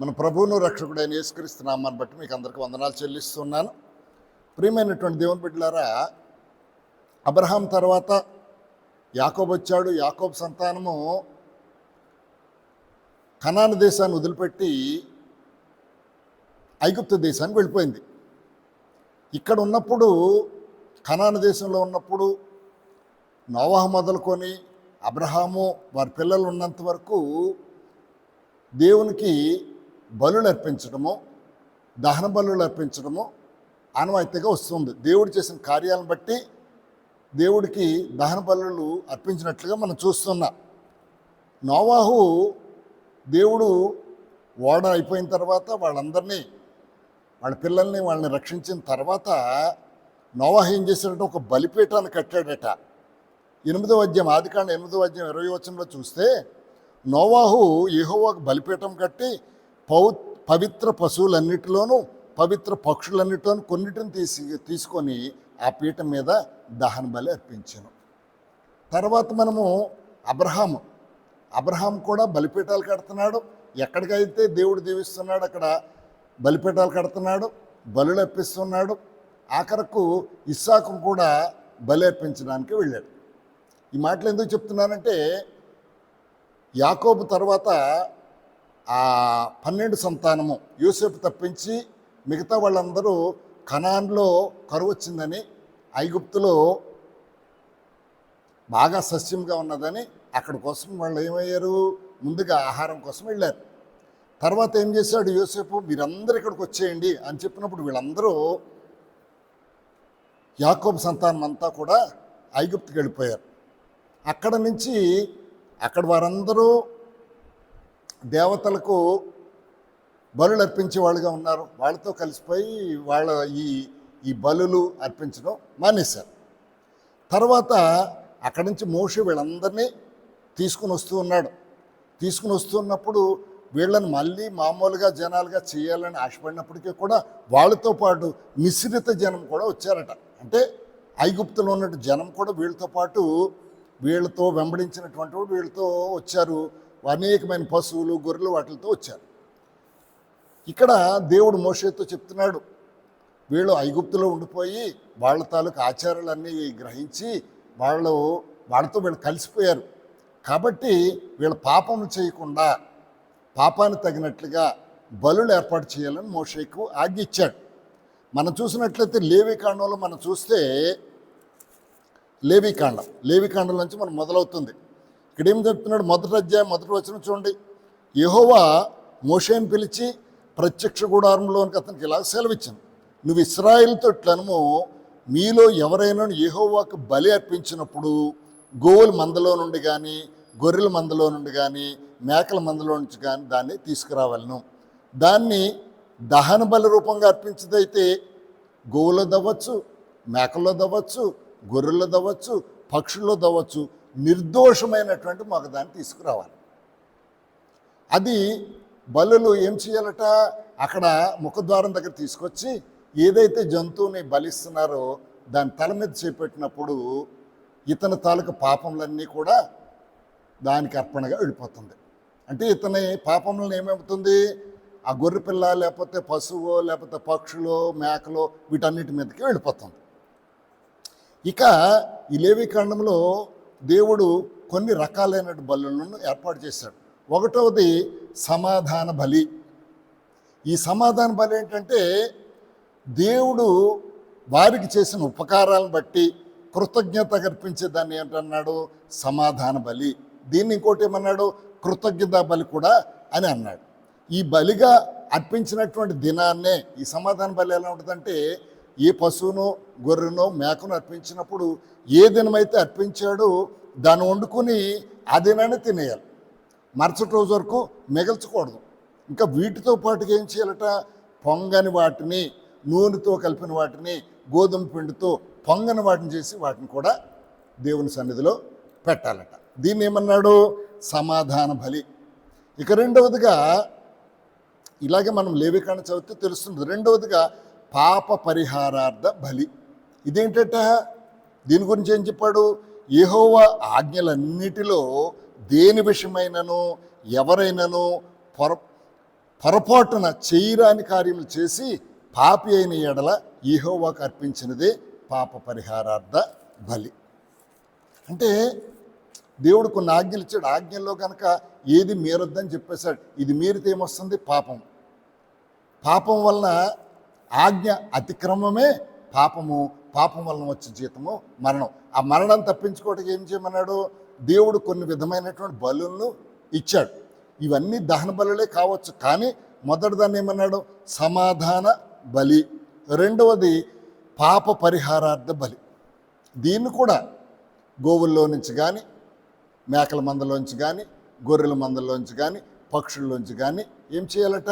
మన ప్రభువును రక్షకుడైన యేసుక్రీస్తు నామాన్ని బట్టి మీకు అందరికీ వందనాలు చెల్లిస్తున్నాను. ప్రియమైనటువంటి దేవుని బిడ్డలారా, అబ్రహాం తర్వాత యాకోబు వచ్చాడు. యాకోబు సంతానము కనాను దేశాన్ని వదిలిపెట్టి ఐగుప్తు దేశానికి వెళ్ళిపోయింది. ఇక్కడ ఉన్నప్పుడు, కనాను దేశంలో ఉన్నప్పుడు నోవాహు మొదలుకొని అబ్రహాము వారి పిల్లలు ఉన్నంత వరకు దేవునికి బలులు అర్పించడము, దహన బలులు అర్పించడము ఆనవాయితీగా వస్తుంది. దేవుడు చేసిన కార్యాలను బట్టి దేవుడికి దహన బలులు అర్పించినట్లుగా మనం చూస్తున్నాం. నోవాహు దేవుడు ఓడ అయిపోయిన తర్వాత వాళ్ళందరినీ, వాళ్ళ పిల్లల్ని వాళ్ళని రక్షించిన తర్వాత నోవాహు ఏం చేశాడంటే ఒక బలిపీఠాన్ని కట్టాడట. 8వ అధ్యాయం, ఆదికాండం 8వ అధ్యాయం 20వ వచనంలో చూస్తే నోవాహు యెహోవాకు బలిపీఠం కట్టి పవిత్ర పశువులన్నిటిలోనూ పవిత్ర పక్షులన్నిటిలోనూ కొన్నిటిని తీసుకొని ఆ పీఠం మీద దహన బలి అర్పించాను. తర్వాత మనము అబ్రహాం కూడా బలిపీఠాలు కడుతున్నాడు. ఎక్కడికైతే దేవుడు దీవిస్తున్నాడు అక్కడ బలిపీఠాలు కడుతున్నాడు, బలులు అర్పిస్తున్నాడు. ఆఖరకు ఇస్సాకు కూడా బలి అర్పించడానికి వెళ్ళాడు. ఈ మాటలు ఎందుకు చెప్తున్నానంటే, యాకోబు తర్వాత ఆ 12 సంతానము యోసేపు తప్పించి మిగతా వాళ్ళందరూ కనాన్లో కరువు వచ్చిందని, ఐగుప్తులో బాగా సస్యంగా ఉన్నదని అక్కడి కోసం వాళ్ళు ఏమయ్యారు, ముందుగా ఆహారం కోసం వెళ్ళారు. తర్వాత ఏం చేశాడు యోసేపు, మీరందరూ ఇక్కడికి వచ్చేయండి అని చెప్పినప్పుడు వీళ్ళందరూ, యాకోబు సంతానం అంతా కూడా ఐగుప్తుకి వెళ్ళిపోయారు. అక్కడ నుంచి అక్కడ వారందరూ దేవతలకు బలులు అర్పించే వాళ్ళుగా ఉన్నారు. వాళ్ళతో కలిసిపోయి వాళ్ళ ఈ బలులు అర్పించడం మానేశారు. తర్వాత అక్కడి నుంచి మోషే వీళ్ళందరినీ తీసుకుని వస్తున్నప్పుడు వీళ్ళని మళ్ళీ మామూలుగా జనాలుగా చేయాలని ఆశపడినప్పటికీ కూడా వాళ్ళతో పాటు మిశ్రిత జనం కూడా వచ్చారట. అంటే ఐగుప్తులో ఉన్నట్టు జనం కూడా వీళ్ళతో పాటు, వీళ్ళతో వెంబడించినటువంటి వాడు వీళ్ళతో వచ్చారు. అనేకమైన పశువులు, గొర్రెలు వాటితో వచ్చారు. ఇక్కడ దేవుడు మోషేతో చెప్తున్నాడు, వీళ్ళు ఐగుప్తులో ఉండిపోయి వాళ్ళ తాలూకు ఆచారాలన్నీ గ్రహించి వాళ్ళతో వీళ్ళు కలిసిపోయారు. కాబట్టి వీళ్ళ పాపం చేయకుండా పాపాన్ని తగినట్లుగా బలులు ఏర్పాటు చేయాలని మోషేకు ఆజ్ఞ ఇచ్చాడు. మనం చూసినట్లయితే లేవీకాండంలో మనం చూస్తే, లేవీకాండం నుంచి మనం మొదలవుతుంది. ఇక్కడ ఏం చెప్తున్నాడు, 1వ అధ్యాయం 1వ వచనం చూడండి. యెహోవా మోషేని పిలిచి ప్రత్యక్ష గుడారంలోనికి అతనికి ఇలా సెలవిచ్చాను, నువ్వు ఇశ్రాయేలుతో ఇట్లనము, మీలో ఎవరైనా యెహోవాకు బలి అర్పించినప్పుడు గోవుల మందలో నుండి కానీ, గొర్రెల మందలో నుండి కానీ, మేకల మందలో నుంచి కానీ దాన్ని తీసుకురావాలను. దాన్ని దహన బలి రూపంగా అర్పించదైతే గోవులో దవ్వచ్చు, మేకల్లో దవ్వచ్చు, గొర్రెల్లో దవ్వచ్చు, పక్షుల్లో దవ్వచ్చు, నిర్దోషమైనటువంటి మగదాన్ని తీసుకురావాలి. అది బలులు ఏం చేయాలట, అక్కడ ముఖద్వారం దగ్గర తీసుకొచ్చి ఏదైతే జంతువుని బలిస్తున్నారో దాని తల మీద చేపెట్టినప్పుడు ఇతని తాలూకు పాపములన్నీ కూడా దానికి అర్పణగా వెళ్ళిపోతుంది. అంటే ఇతని పాపములను ఏమవుతుంది, ఆ గొర్రె పిల్ల లేకపోతే పశువు లేకపోతే పక్షులు, మేకలు వీటన్నిటి మీదకి వెళ్ళిపోతుంది. ఇక ఈ లేవీకాండంలో దేవుడు కొన్ని రకాలైన బలులను ఏర్పాటు చేశాడు. 1వది సమాధాన బలి. ఈ సమాధాన బలి ఏంటంటే, దేవుడు వారికి చేసిన ఉపకారాలను బట్టి కృతజ్ఞత అర్పించే దాన్ని ఏంటన్నాడు, సమాధాన బలి. దీన్ని ఇంకోటి ఏమన్నాడు, కృతజ్ఞత బలి కూడా అని అన్నాడు. ఈ బలిగా అర్పించినటువంటి దినాన్నే ఈ సమాధాన బలి ఎలా ఉంటుందంటే, ఏ పశువును, గొర్రెను, మేకను అర్పించినప్పుడు ఏ దినమైతే అర్పించాడో దాన్ని వండుకొని ఆ దినాన్ని తినేయాలి. మరుసటి రోజు వరకు మిగల్చకూడదు. ఇంకా వీటితో పాటుగా ఏం చేయాలట, పొంగని వాటిని, నూనెతో కలిపిన వాటిని, గోధుమ పిండితో పొంగని వాటిని చేసి వాటిని కూడా దేవుని సన్నిధిలో పెట్టాలట. దీన్ని ఏమన్నాడు, సమాధాన బలి. ఇక 2వదిగా, ఇలాగే మనం లేవీకాండం చదివితే తెలుస్తుంది, 2వదిగా పాప పరిహారార్థ బలి. ఇదేంటట, దీని గురించి ఏం చెప్పాడు, యెహోవా ఆజ్ఞలన్నిటిలో దేని విషయమైనను ఎవరైనాను పొరపాటున చేయరాని కార్యములు చేసి పాపి అయిన ఎడల యెహోవాకు అర్పించినదే పాప పరిహారార్థ బలి. అంటే దేవుడు కొన్ని ఆజ్ఞలు ఇచ్చాడు. ఆజ్ఞల్లో కనుక ఏది మీరొద్దని చెప్పేశాడు. ఇది మీరితే ఏమొస్తుంది? పాపం. పాపం వలన ఆజ్ఞ అతిక్రమమే పాపము. పాపం వలన వచ్చే జీతము మరణం. ఆ మరణం తప్పించుకోవడానికి ఏం చేయమన్నాడు? దేవుడు కొన్ని విధమైనటువంటి బలులను ఇచ్చాడు. ఇవన్నీ దహన బలులే కావచ్చు, కానీ మొదటి దాన్ని ఏమన్నాడు? సమాధాన బలి. రెండవది పాప పరిహారార్థ బలి. దీన్ని కూడా గోవుల్లో నుంచి కానీ, మేకల మందలోంచి కానీ, గొర్రెల మందలోంచి కానీ, పక్షుల్లోంచి కానీ ఏం చేయాలట?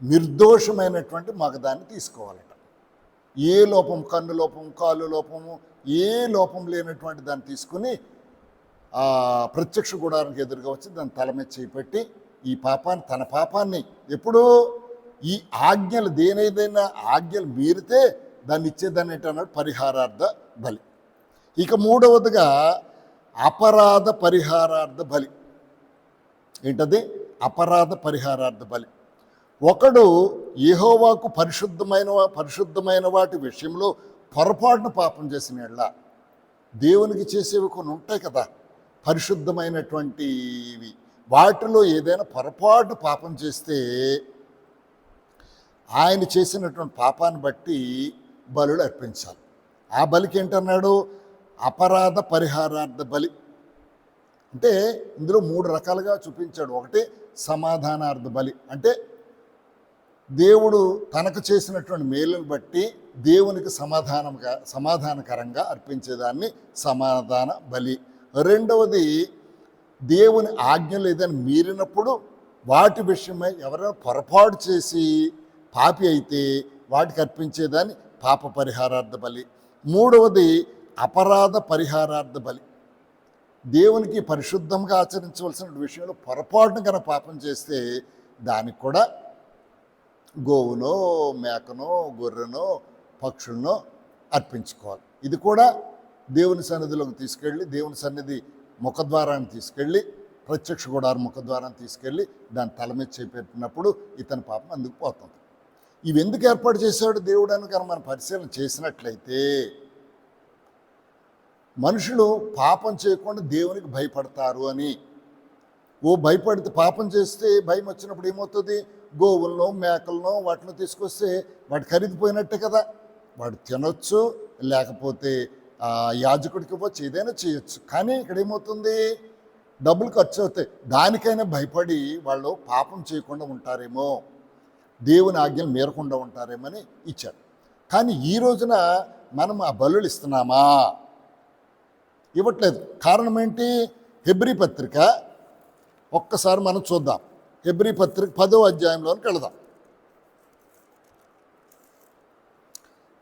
నిర్దోషమైనటువంటి మగదాన్ని తీసుకోవాలట. ఏ లోపం, కన్ను లోపం, కాలు లోపము, ఏ లోపం లేనటువంటి దాన్ని తీసుకుని ప్రత్యక్ష గుడారానికి ఎదురుగా వచ్చి దాన్ని తల మీద చేపెట్టి ఈ పాపాన్ని, తన పాపాన్ని, ఎప్పుడు ఈ ఆజ్ఞలు దేనేదైనా ఆజ్ఞలు మీరితే దాన్ని ఇచ్చేదాన్ని ఏంటన్నాడు? పరిహారార్థ బలి. ఇక మూడవదిగా అపరాధ పరిహారార్థ బలి. ఏంటది? అపరాధ పరిహారార్థ బలి. ఒకడు యెహోవాకు పరిశుద్ధమైన వాటి విషయంలో పొరపాటున పాపం చేసిన యెడల, దేవునికి చేసేవి కొన్ని ఉంటాయి కదా పరిశుద్ధమైనటువంటివి, వాటిలో ఏదైనా పొరపాటు పాపం చేస్తే ఆయన చేసినటువంటి పాపాన్ని బట్టి బలులు అర్పించాలి. ఆ బలికి ఏంటన్నాడు? అపరాధ పరిహారార్థ బలి. అంటే ఇందులో 3 రకాలుగా చూపించాడు. ఒకటి సమాధానార్థ బలి, అంటే దేవుడు తనకు చేసినటువంటి మేలును బట్టి దేవునికి సమాధానకరంగా అర్పించేదాన్ని సమాధాన బలి. రెండవది దేవుని ఆజ్ఞలు ఏదైనా మీరినప్పుడు వాటి విషయమై ఎవరైనా పొరపాటు చేసి పాపి అయితే వాటికి అర్పించేదాన్ని పాప పరిహారార్థ బలి. మూడవది అపరాధ పరిహారార్థ బలి. దేవునికి పరిశుద్ధంగా ఆచరించవలసిన విషయంలో పొరపాటును కనుక పాపం చేస్తే దానికి కూడా గోవునో, మేకనో, గొర్రెనో, పక్షులనో అర్పించుకోవాలి. ఇది కూడా దేవుని సన్నిధిలోకి తీసుకెళ్ళి, దేవుని సన్నిధి ముఖద్వారాన్ని తీసుకెళ్ళి, ప్రత్యక్ష గుడారం ముఖద్వారాన్ని తీసుకెళ్ళి దాని తల మీద చేపెట్టినప్పుడు ఇతని పాపం అందుకు పోతుంది. ఇవి ఎందుకు ఏర్పాటు చేశాడు దేవుడు అని కనుక మనం పరిశీలన చేసినట్లయితే, మనుషులు పాపం చేయకుండా దేవునికి భయపడతారు అని. భయపడితే పాపం చేస్తే భయం వచ్చినప్పుడు ఏమవుతుంది? గోవులను, మేకలను వాటిని తీసుకొస్తే వాటి ఖరీదిపోయినట్టే కదా. వాడు తినొచ్చు, లేకపోతే యాజకుడికి ఇవ్వచ్చు, ఏదైనా చేయొచ్చు. కానీ ఇక్కడ ఏమవుతుంది? డబ్బులు ఖర్చు అవుతాయి. దానికైనా భయపడి వాళ్ళు పాపం చేయకుండా ఉంటారేమో, దేవుని ఆజ్ఞలు మీరకుండా ఉంటారేమని ఇచ్చారు. కానీ ఈ రోజున మనం ఆ బలులు ఇస్తున్నామా? ఇవ్వట్లేదు. కారణం ఏంటి? హెబ్రీ పత్రిక ఒక్కసారి మనం చూద్దాం. హెబ్రీ పత్రిక 10వ అధ్యాయంలోకి వెళదాం.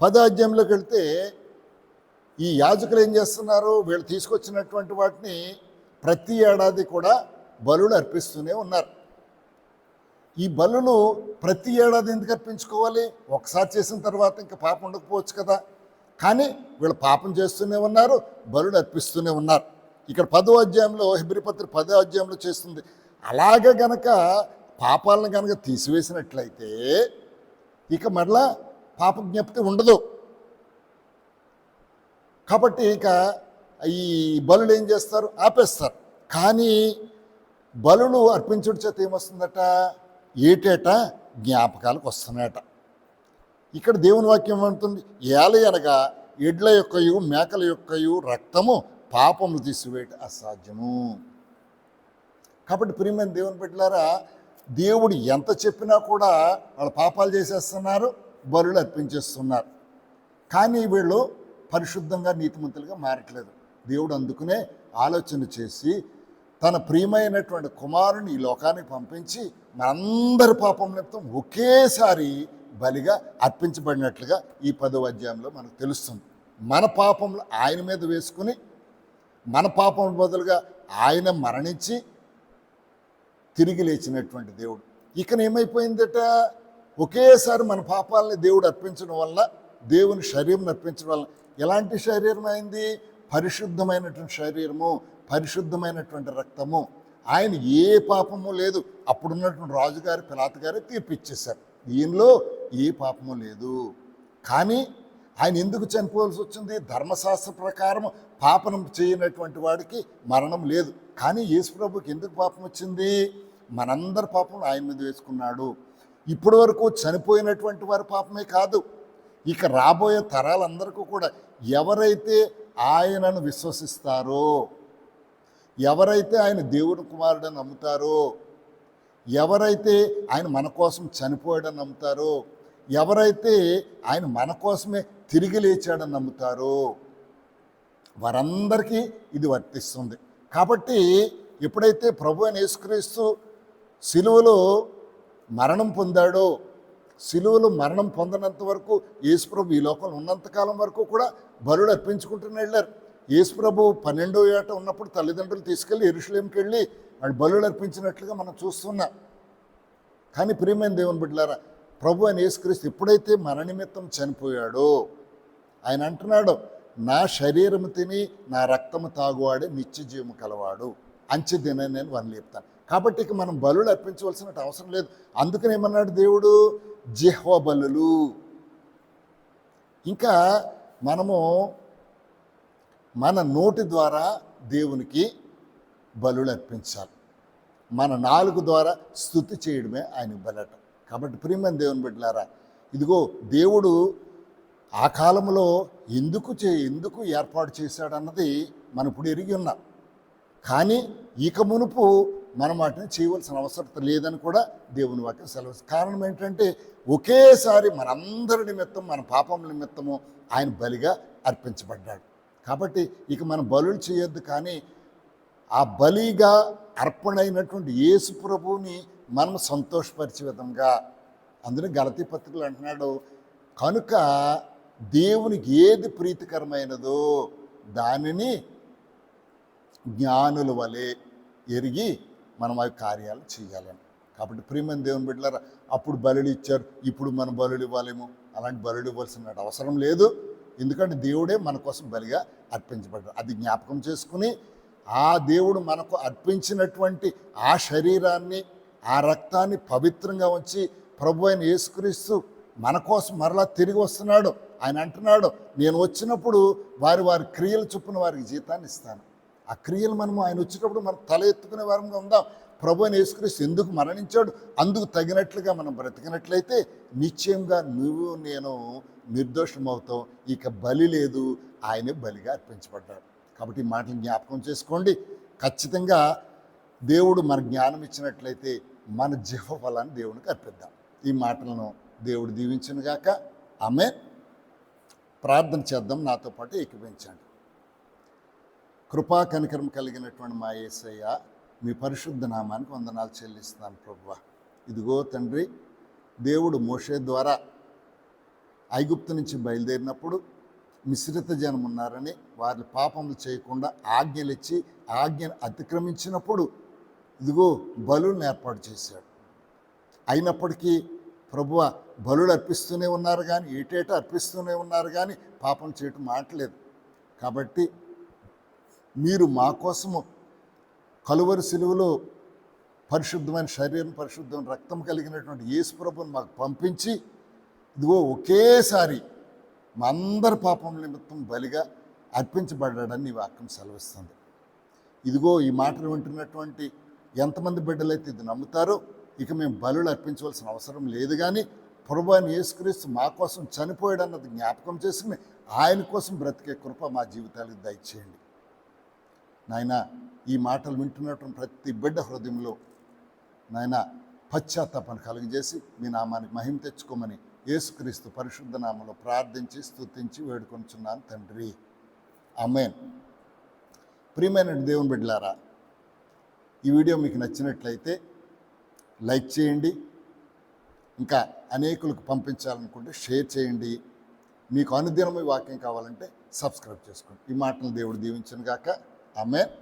10వ అధ్యాయంలోకి వెళ్తే ఈ యాజకులు ఏం చేస్తున్నారు? వీళ్ళు తీసుకొచ్చినటువంటి వాటిని ప్రతి ఏడాది కూడా బలులు అర్పిస్తూనే ఉన్నారు. ఈ బలులు ప్రతి ఏడాది ఎందుకు అర్పించుకోవాలి? ఒకసారి చేసిన తర్వాత ఇంకా పాపం ఉండకపోవచ్చు కదా. కానీ వీళ్ళు పాపం చేస్తూనే ఉన్నారు, బలులు అర్పిస్తూనే ఉన్నారు. ఇక్కడ 10వ అధ్యాయంలో, హెబ్రీ పత్రిక 10వ అధ్యాయంలో చేస్తుంది. అలాగే గనక పాపాలను కనుక తీసివేసినట్లయితే ఇక మరలా పాప జ్ఞప్తి ఉండదు. కాబట్టి ఇక ఈ బలులు ఏం చేస్తారు? ఆపేస్తారు. కానీ బలులు అర్పించుడి చేత ఏమొస్తుందట? ఏటేటా జ్ఞాపకాలకు వస్తున్నాయట. ఇక్కడ దేవుని వాక్యం ఏమంటుంది? ఏలయనగా ఎడ్ల యొక్కయు మేకల యొక్కయు రక్తము పాపములు తీసివేయట అసాధ్యము. కాబట్టి ప్రియమైన దేవుని బిడ్డలారా, దేవుడు ఎంత చెప్పినా కూడా వాళ్ళు పాపాలు చేసేస్తున్నారు, బలులు అర్పించేస్తున్నారు. కానీ వీళ్ళు పరిశుద్ధంగా నీతిమంతులుగా మారట్లేదు. దేవుడు అందుకునే ఆలోచన చేసి తన ప్రియమైనటువంటి కుమారుని ఈ లోకానికి పంపించి మనందరి పాపం నిమిత్తం ఒకేసారి బలిగా అర్పించబడినట్లుగా ఈ 10వ అధ్యాయంలో మనకు తెలుస్తుంది. మన పాపంలో ఆయన మీద వేసుకుని, మన పాపం బదులుగా ఆయన మరణించి తిరిగి లేచినటువంటి దేవుడు. ఇక ఏమైపోయిందట? ఒకేసారి మన పాపాలని దేవుడు అర్పించడం వల్ల, దేవుని శరీరం అర్పించడం వల్ల ఎలాంటి శరీరం అయింది? పరిశుద్ధమైనటువంటి శరీరము, పరిశుద్ధమైనటువంటి రక్తము. ఆయన ఏ పాపము లేదు. అప్పుడున్నటువంటి రాజుగారి పిలాతు గారే తీర్పు ఇచ్చేశారు, ఈయనలో ఏ పాపము లేదు. కానీ ఆయన ఎందుకు చనిపోవాల్సి వచ్చింది? ధర్మశాస్త్ర ప్రకారం పాపనం చేయనటువంటి వాడికి మరణం లేదు. కానీ యేసు ప్రభుకి ఎందుకు పాపం వచ్చింది? మనందరి పాపం ఆయన మీద వేసుకున్నాడు. ఇప్పటి వరకు చనిపోయినటువంటి వారి పాపమే కాదు, ఇక రాబోయే తరాలందరికీ కూడా ఎవరైతే ఆయనను విశ్వసిస్తారో, ఎవరైతే ఆయన దేవుని కుమారుడని నమ్ముతారో, ఎవరైతే ఆయన మన కోసం చనిపోయాడని నమ్ముతారో, ఎవరైతే ఆయన మన కోసమే తిరిగి లేచాడని నమ్ముతారో వారందరికీ ఇది వర్తిస్తుంది. కాబట్టి ఎప్పుడైతే ప్రభు అయిన యేసుక్రీస్తు సిలువలో మరణం పొందాడో, సిలువలో మరణం పొందినంత వరకు యేసుప్రభు ఈ లోకంలో ఉన్నంతకాలం వరకు కూడా బలులు అర్పించుకుంటూనే వెళ్ళారు. యేసుప్రభు 12వ ఏట ఉన్నప్పుడు తల్లిదండ్రులు తీసుకెళ్ళి యెరూషలేంకి వెళ్ళి వాళ్ళు బలులు అర్పించినట్లుగా మనం చూస్తున్నాం. కానీ ప్రియమైన దేవుని బిడ్డలారా, ప్రభు అయిన యేసుక్రీస్తు ఎప్పుడైతే మన నిమిత్తం చనిపోయాడో ఆయన అంటున్నాడు, నా శరీరము తిని నా రక్తము తాగువాడే నిత్య జీవము కలవాడు, అంచె దిన నేను వని చెప్తాను. కాబట్టి ఇక మనం బలులు అర్పించవలసిన అవసరం లేదు. అందుకని ఏమన్నాడు దేవుడు? జిహ్వ బలులు. ఇంకా మనము మన నోటి ద్వారా దేవునికి బలులు అర్పించాలి, మన నాలుగు ద్వారా స్తుతి చేయడమే ఆయన బలట. కాబట్టి ప్రియమైన దేవుని బిడ్డలారా, ఇదిగో దేవుడు ఆ కాలంలో ఎందుకు ఏర్పాటు చేశాడన్నది మనం ఇప్పుడు ఎరిగి ఉన్నాం. కానీ ఇక మునుపు మనం వాటిని చేయవలసిన అవసరం లేదని కూడా దేవుని వాక్యం సెలవు. కారణం ఏంటంటే ఒకేసారి మనందరి నిమిత్తం, మన పాపముల నిమిత్తము ఆయన బలిగా అర్పించబడ్డాడు. కాబట్టి ఇక మనం బలులు చేయొద్దు, కానీ ఆ బలిగా అర్పణైనటువంటి యేసు ప్రభువుని మనం సంతోషపరిచే విధంగా. అందులో గలతీ పత్రికలు అంటున్నాడు, కనుక దేవునికి ఏది ప్రీతికరమైనదో దానిని జ్ఞానుల వలె ఎరిగి మనం ఆ కార్యాలు చేయాలని. కాబట్టి ప్రియమైన దేవుని బిడ్డలారా, అప్పుడు బలులు ఇచ్చారు, ఇప్పుడు మనం బలులు ఇవ్వాలేమో. అలాంటి బలులు ఇవ్వాల్సిన అవసరం లేదు, ఎందుకంటే దేవుడే మన కోసం బలిగా అర్పించబడ్డాడు. అది జ్ఞాపకం చేసుకుని ఆ దేవుడు మనకు అర్పించినటువంటి ఆ శరీరాన్ని, ఆ రక్తాన్ని పవిత్రంగా ఉంచి ప్రభు అయిన యేసుక్రీస్తు మన కోసం మరలా తిరిగి వస్తున్నాడు. ఆయన అంటున్నాడు, నేను వచ్చినప్పుడు వారి క్రియల చొప్పున వారికి జీతాన్ని ఇస్తాను. ఆ క్రియలు మనము ఆయన వచ్చేటప్పుడు మనం తల ఎత్తుకునే వారంగా ఉందాం. ప్రభు అయిన యేసుక్రీస్తు ఎందుకు మరణించాడు, అందుకు తగినట్లుగా మనం బ్రతికినట్లయితే నిశ్చయంగా నువ్వు నేను నిర్దోషమవుతావు. ఇక బలి లేదు, ఆయనే బలిగా అర్పించబడ్డాడు. కాబట్టి ఈ మాటలు జ్ఞాపకం చేసుకోండి. ఖచ్చితంగా దేవుడు మన జ్ఞానం ఇచ్చినట్లయితే మన జిహ్వ ఫలాన్ని దేవునికి అర్పిద్దాం. ఈ మాటలను దేవుడు దీవించునుగాక. ఆమేన్. ప్రార్థన చేద్దాం, నాతో పాటు ఏకీభవించండి. కృపా కనికరం కలిగినటువంటి మా యేసయ్య, మీ పరిశుద్ధ నామానికి వందనాలు చెల్లిస్తున్నాను ప్రభువా. ఇదిగో తండ్రి, దేవుడు మోషే ద్వారా ఐగుప్తు నుంచి బయలుదేరినప్పుడు మిశ్రిత జనం ఉన్నారని వారి పాపములు చేయకుండా ఆజ్ఞలు ఇచ్చి ఆజ్ఞను అతిక్రమించినప్పుడు ఇదిగో బలులను ఏర్పాటు చేశాడు. అయినప్పటికీ ప్రభువ బలులు అర్పిస్తూనే ఉన్నారు, కానీ ఏటేటా అర్పిస్తూనే ఉన్నారు, కానీ పాపం చేయటం మాట్లేదు. కాబట్టి మీరు మా కోసము కలువరి సిలువలో పరిశుద్ధమైన శరీరం, పరిశుద్ధమైన రక్తం కలిగినటువంటి యేసు ప్రభువుని మాకు పంపించి ఇదిగో ఒకేసారి మా అందరి పాపం నిమిత్తం బలిగా అర్పించబడ్డాడని నీ వాక్యం సెలవిస్తుంది. ఇదిగో ఈ మాటలు వింటున్నటువంటి ఎంతమంది బిడ్డలైతే ఇది నమ్ముతారో ఇక మేము బలులు అర్పించవలసిన అవసరం లేదు, కానీ ప్రభువు అయిన యేసుక్రీస్తు మా కోసం చనిపోయాడన్నది జ్ఞాపకం చేసుకుని ఆయన కోసం బ్రతికే కృప మా జీవితాలకు దయచేయండి నాయన. ఈ మాటలు వింటున్నటువంటి ప్రతి బిడ్డ హృదయంలో నాయన పశ్చాత్తాపాన్ని కలుగజేసి మీ నామానికి మహిమ తెచ్చుకోమని యేసుక్రీస్తు పరిశుద్ధ నామంలో ప్రార్థించి స్తుతించి వేడుకొంచున్నాను తండ్రి. ఆమేన్. ప్రియమైన దేవుని బిడ్డలారా, ఈ వీడియో మీకు నచ్చినట్లయితే లైక్ చేయండి, ఇంకా అనేకులకు పంపించాలనుకుంటే షేర్ చేయండి. మీకు అనుదినం ఈ వాక్యం కావాలంటే సబ్స్క్రైబ్ చేసుకోండి. ఈ మాటలు దేవుడు దీవించును గాక. ఆమేన్.